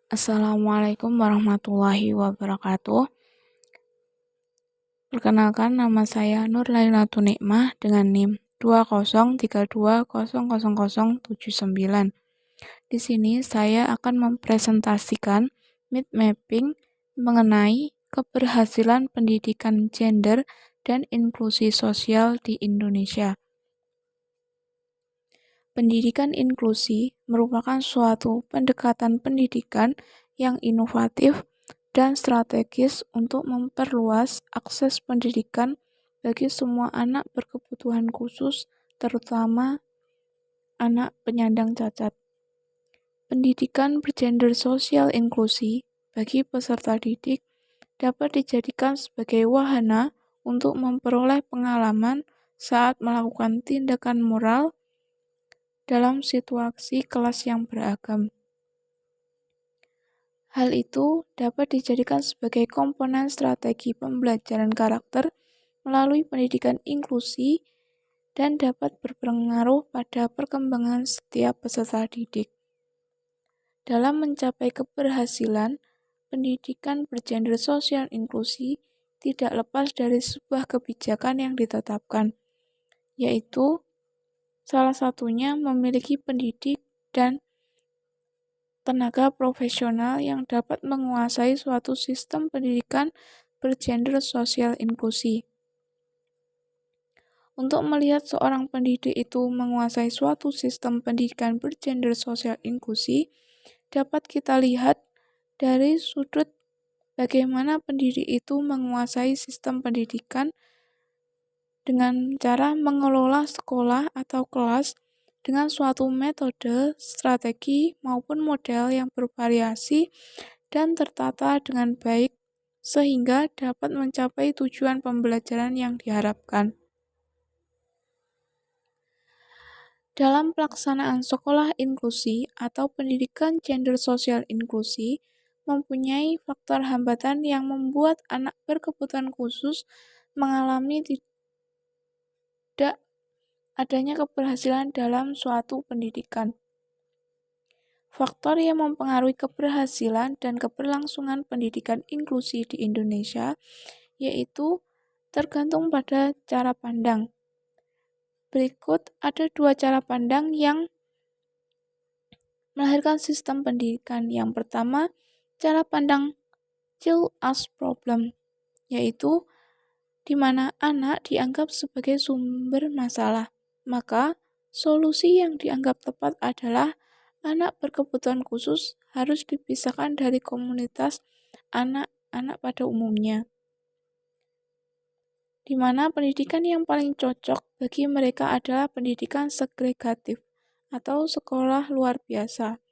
Assalamualaikum warahmatullahi wabarakatuh. Perkenalkan, nama saya Nur Lailatul Nikmah dengan NIM 203200079. Di sini saya akan mempresentasikan mind mapping mengenai keberhasilan pendidikan gender dan inklusi sosial di Indonesia. Pendidikan inklusi merupakan suatu pendekatan pendidikan yang inovatif dan strategis untuk memperluas akses pendidikan bagi semua anak berkebutuhan khusus, terutama anak penyandang cacat. Pendidikan bergender sosial inklusi bagi peserta didik dapat dijadikan sebagai wahana untuk memperoleh pengalaman saat melakukan tindakan moral dalam situasi kelas yang beragam. Hal itu dapat dijadikan sebagai komponen strategi pembelajaran karakter melalui pendidikan inklusi dan dapat berpengaruh pada perkembangan setiap peserta didik. Dalam mencapai keberhasilan, pendidikan bergender sosial inklusi tidak lepas dari sebuah kebijakan yang ditetapkan, yaitu salah satunya memiliki pendidik dan tenaga profesional yang dapat menguasai suatu sistem pendidikan bergender sosial inklusi. Untuk melihat seorang pendidik itu menguasai suatu sistem pendidikan bergender sosial inklusi, dapat kita lihat dari sudut bagaimana pendidik itu menguasai sistem pendidikan dengan cara mengelola sekolah atau kelas dengan suatu metode, strategi, maupun model yang bervariasi dan tertata dengan baik sehingga dapat mencapai tujuan pembelajaran yang diharapkan. Dalam pelaksanaan sekolah inklusi atau pendidikan gender sosial inklusi mempunyai faktor hambatan yang membuat anak berkebutuhan khusus mengalami tidak adanya keberhasilan dalam suatu pendidikan. Faktor yang mempengaruhi keberhasilan dan keberlangsungan pendidikan inklusi di Indonesia yaitu tergantung pada cara pandang. Berikut ada 2 cara pandang yang melahirkan sistem pendidikan. Yang pertama, cara pandang child as problem, yaitu di mana anak dianggap sebagai sumber masalah. Maka, solusi yang dianggap tepat adalah anak berkebutuhan khusus harus dipisahkan dari komunitas anak-anak pada umumnya, di mana pendidikan yang paling cocok bagi mereka adalah pendidikan segregatif atau sekolah luar biasa.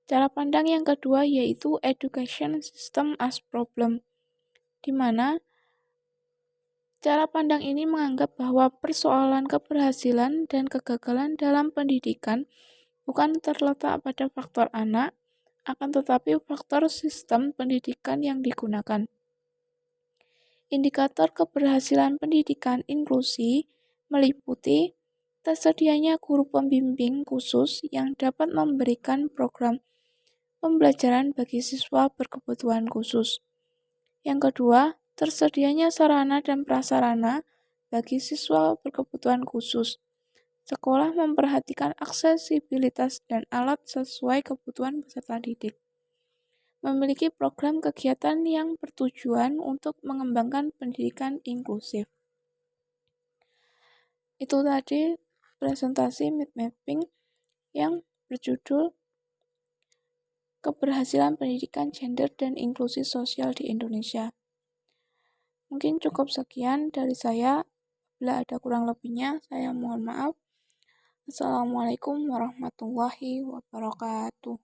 Cara pandang yang kedua yaitu education system as problem, di mana cara pandang ini menganggap bahwa persoalan keberhasilan dan kegagalan dalam pendidikan bukan terletak pada faktor anak, akan tetapi faktor sistem pendidikan yang digunakan. Indikator keberhasilan pendidikan inklusi meliputi tersedianya guru pembimbing khusus yang dapat memberikan program pembelajaran bagi siswa berkebutuhan khusus. Yang kedua, tersedianya sarana dan prasarana bagi siswa berkebutuhan khusus. Sekolah memperhatikan aksesibilitas dan alat sesuai kebutuhan peserta didik. Memiliki program kegiatan yang bertujuan untuk mengembangkan pendidikan inklusif. Itu tadi presentasi mind mapping yang berjudul Keberhasilan Pendidikan Gender dan Inklusi Sosial di Indonesia. Mungkin cukup sekian dari saya. Bila ada kurang lebihnya, saya mohon maaf. Assalamualaikum warahmatullahi wabarakatuh.